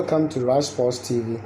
welcome to Rush Sports TV.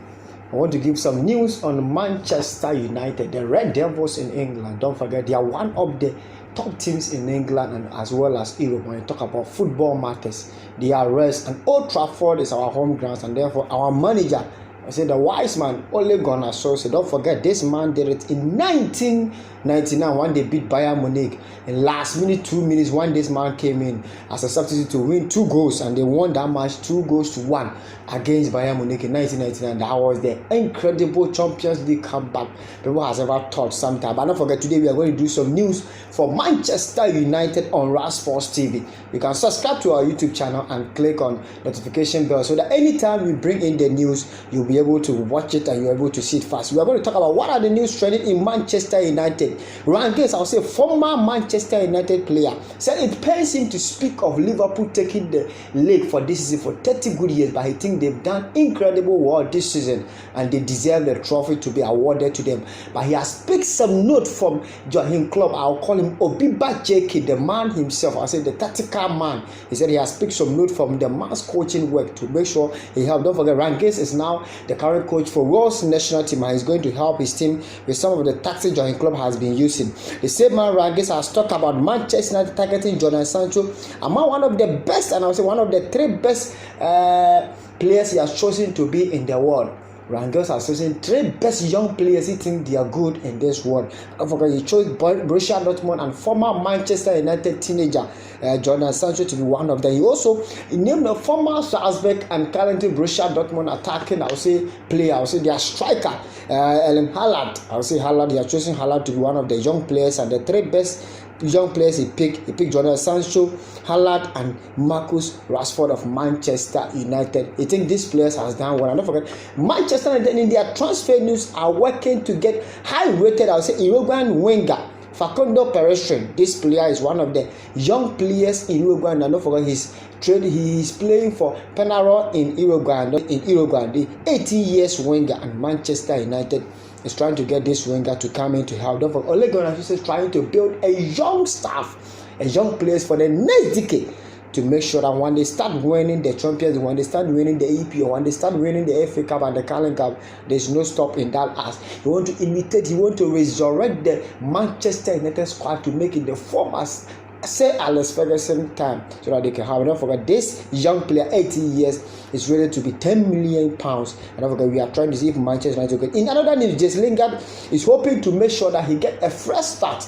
I want to give some news on Manchester United, the Red Devils in England. Don't forget, they are one of the top teams in England and as well as Europe. When you talk about football matters, they are rest, and Old Trafford is our home ground, and therefore our manager, I said the wise man, Ole Gunnar Solskjaer. Don't forget, this man did it in 1999 when they beat Bayern Munich. In last minute, 2 minutes, when this man came in as a substitute to win 2 goals, and they won that match 2-1 against Bayern Munich in 1999. That was the incredible Champions League comeback people has ever thought sometime. But don't forget, today we are going to do some news for Manchester United on Rush Sports TV. You can subscribe to our YouTube channel and click on notification bell so that anytime we bring in the news, you'll be able to watch it and you're able to see it fast. We are going to talk about what are the news trending in Manchester United. Ryan Giggs, I'll say former Manchester United player, said it pains him to speak of Liverpool taking the league for this season for 30 good years, but he thinks they've done incredible work this season and they deserve the trophy to be awarded to them. But he has picked some note from Jurgen Klopp. I'll call him Obiba JK, the man himself. I said the tactical man. He said he has picked some note from the man's coaching work to make sure he helped. Don't forget, Ryan Giggs is now the current coach for Wales national team, and he's going to help his team with some of the tactics Jurgen Klopp has been using. The same man, Ryan Giggs, has talked about Manchester United targeting Jadon Sancho among one of the best, and I would say one of the 3 best players he has chosen to be in the world. Rangers has chosen 3 best young players he thinks they are good in this world. Don't forget, he chose Borussia Dortmund and former Manchester United teenager Jadon Sancho to be one of them. He named a former Salzburg and currently Borussia Dortmund attacking, I would say, player. I would say their striker, Haalaad. I would say Haalaad. He has chosen Haalaad to be one of the young players, and the 3 best young players he picked Jadon Sancho, Haalaad, and Marcus Rashford of Manchester United. I think these players has done well. And don't forget, Manchester United in their transfer news are working to get high-rated, I would say, Uruguayan winger Facundo Pellistri. This player is one of the young players in Uruguay, and don't forget he is playing for Penarol in Uruguay. The 18 years winger, and Manchester United is trying to get this winger to come in to help. Don't forget, Ole Gunnar Solskjaer is trying to build a young staff, a young players for the next decade, to make sure that when they start winning the Champions, when they start winning the EPO, when they start winning the FA Cup and the Carling Cup, there's no stop in that ass. He want to imitate, he want to resurrect the Manchester United squad to make it the form as say Alex Ferguson time, so that they can have. Don't forget, this young player, 18 years, is ready to be £10 million. And don't forget, we are trying to see if Manchester United get. In another news, Jesse Lingard is hoping to make sure that he get a fresh start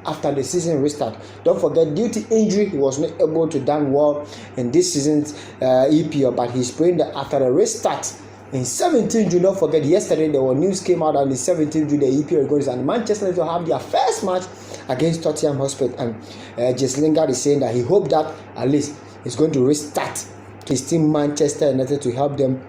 after the season restart. Don't forget, due to injury, he was not able to done well in this season's EPL, but he's playing after the restart in 17 June. Don't forget, yesterday there were news came out on the 17th June the EPL goes, and Manchester United will have their first match against Tottenham Hotspur, and Jesse Lingard is saying that he hopes that at least he's going to restart his team Manchester United to help them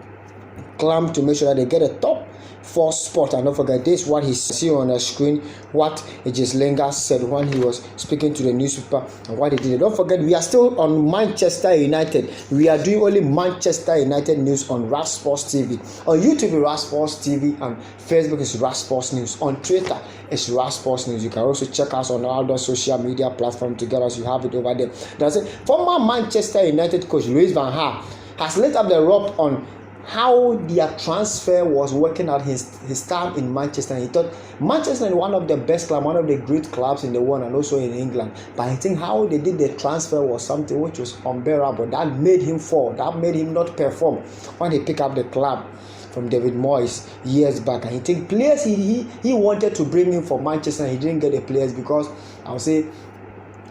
climb to make sure that they get a top 4 spot. And don't forget, this what he see on the screen, what Jesse Lingard said when he was speaking to the newspaper and what he did. Don't forget, we are still on Manchester United. We are doing only Manchester United news on Rush Sports TV. On YouTube is Rush Sports TV, and Facebook is Rush Sports News. On Twitter is Rush Sports News. You can also check us on all the social media platforms together, as you have it over there. That's it. Former Manchester United coach Louis van Gaal has lit up the rope on how their transfer was working out his time in Manchester. He thought Manchester is one of the best clubs, one of the great clubs in the world, and also in England. But I think how they did the transfer was something which was unbearable. That made him fall. That made him not perform when he picked up the club from David Moyes years back. And he think players he wanted to bring in for Manchester, he didn't get the players because I would say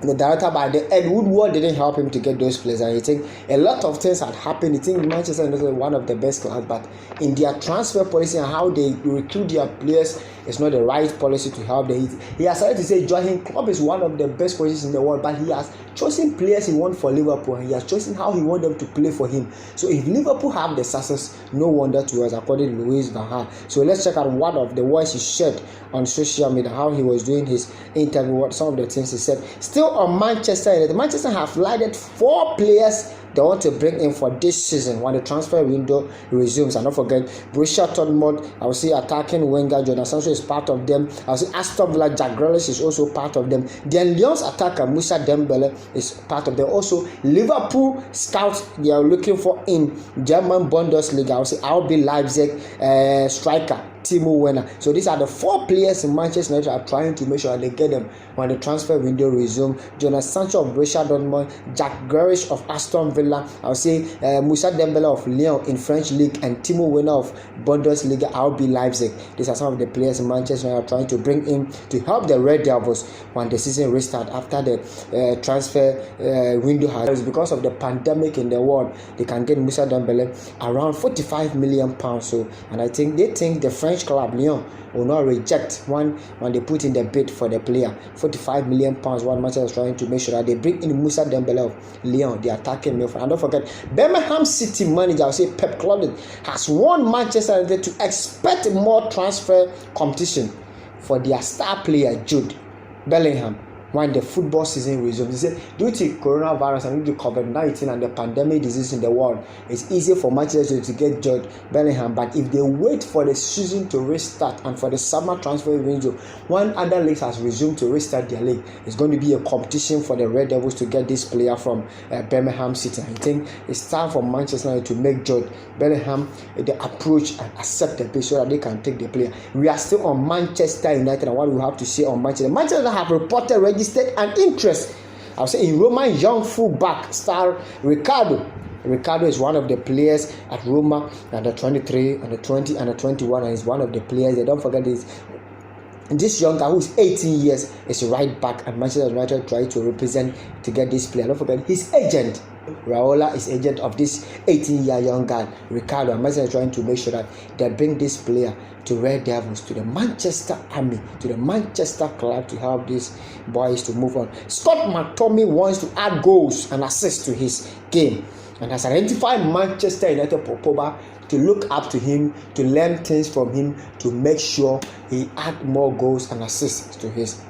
the director by the Ed Woodward didn't help him to get those players, and I think a lot of things had happened. I think Manchester United is one of the best clubs, but in their transfer policy and how they recruit their players is not the right policy to help them. He has started to say Jurgen Klopp is one of the best coaches in the world, but he has chosen players he wants for Liverpool, and he has chosen how he wants them to play for him. So if Liverpool have the success, no wonder to us, according to Louis van Gaal. So let's check out one of the words he shared on social media, how he was doing his interview, what some of the things he said. Still on Manchester United, Manchester have lighted 4 players they want to bring in for this season when the transfer window resumes. And don't forget, Borussia Dortmund, I will see attacking winger Jordan Sancho is part of them. I will see Aston Villa, Jack Grealish is also part of them. Then Lyon's attacker Moussa Dembele is part of them. Also, Liverpool scouts they are looking for in German Bundesliga. I will see RB Leipzig striker Timo Werner. So these are the 4 players in Manchester United are trying to make sure they get them when the transfer window resumes. Jonas Sancho of Borussia Dortmund, Jack Grealish of Aston Villa, I'll say Moussa Dembele of Lyon in French League, and Timo Werner of Bundesliga RB Leipzig. These are some of the players in Manchester United are trying to bring in to help the Red Devils when the season restarts after the transfer window has. Because of the pandemic in the world, they can get Moussa Dembele around £45 million. So, and I think they think the French club Lyon will not reject when they put in the bid for the player. £45 million. One Manchester is trying to make sure that they bring in Moussa Dembele of Lyon, the attacking midfielder. And don't forget, Birmingham City manager, I'll say Pep Guardiola, has warned Manchester United to expect more transfer competition for their star player Jude Bellingham when the football season resumes. He said, due to coronavirus and due to COVID-19 and the pandemic disease in the world, it's easy for Manchester to get Jude Bellingham. But if they wait for the season to restart and for the summer transfer window, when other leagues has resumed to restart their league, it's going to be a competition for the Red Devils to get this player from Birmingham City. I think it's time for Manchester United to make Jude Bellingham the approach and accept the bid so that they can take the player. We are still on Manchester United, and what we have to say on Manchester United have reported registered an interest, I'll say, in Roma young fullback star Riccardo. Riccardo is one of the players at Roma under 23, under 20, under 21, and is one of the players. They don't forget this young guy who is 18 years is right back, and Manchester United try to represent to get this player. Don't forget his agent Raola is agent of this 18-year young guy Riccardo, and Manchester is trying to make sure that they bring this player to Red Devils, to the Manchester Army, to the Manchester club, to help these boys to move on. Scott McTominay wants to add goals and assists to his game, and has identified Manchester United Pogba to look up to him, to learn things from him, to make sure he add more goals and assists to his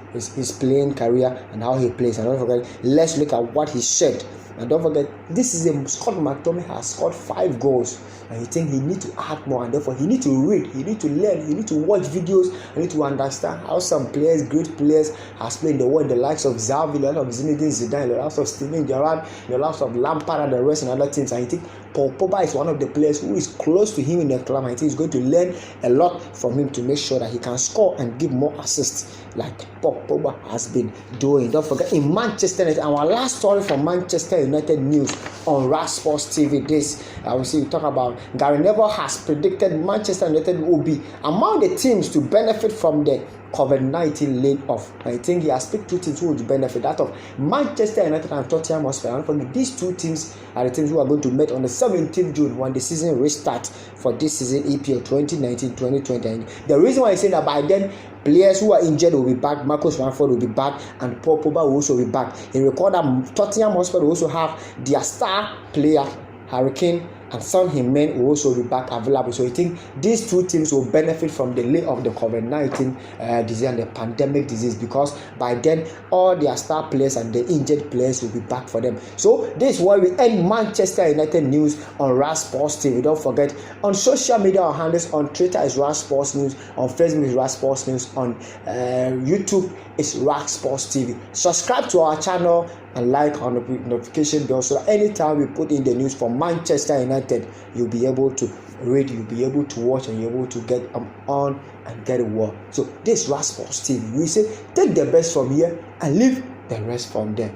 playing career and how he plays. And don't forget, let's look at what he said. And don't forget, this is Scott McTominay has scored 5 goals, and he think he need to add more, and therefore he need to read, he need to learn, he need to watch videos, he need to understand how some players, great players, has played in the world, the likes of Xavi, the likes of Zinedine Zidane, the likes of Steven Gerrard, the likes of Lampard and the rest and other teams. And I think Paul Pogba is one of the players who is close to him in the club. I think he's going to learn a lot from him to make sure that he can score and give more assists like Paul Pogba has been doing. Don't forget, in Manchester United, our last story from Manchester United news on RAS Sports TV. This I will see we talk about Gary Neville has predicted Manchester United will be among the teams to benefit from the COVID-19 laid-off. I think he has picked 2 teams who would benefit, that of Manchester United and Tottenham Hotspur. And for me, these 2 teams are the teams who are going to meet on the 17th June when the season restarts for this season EPL 2019-2020. And the reason why I say that by then, players who are injured will be back. Marcus Rashford will be back, and Paul Pogba will also be back. You record that Tottenham Hotspur will also have their star player Harry Kane and Son Heung-min will also be back available. So I think these 2 teams will benefit from the lay of the COVID-19 disease and the pandemic disease, because by then all their star players and the injured players will be back for them. So this is why we end Manchester United news on RAS Sports TV. Don't forget, on social media our handles, on Twitter is RAS Sports News, on Facebook is RAS Sports News, on YouTube is RAS Sports TV. Subscribe to our channel and like on the notification bell so that anytime we put in the news for Manchester United, you'll be able to read, you'll be able to watch, and you're able to get on and get it well. So this RAS Sports TV, we say take the best from here and leave the rest from there.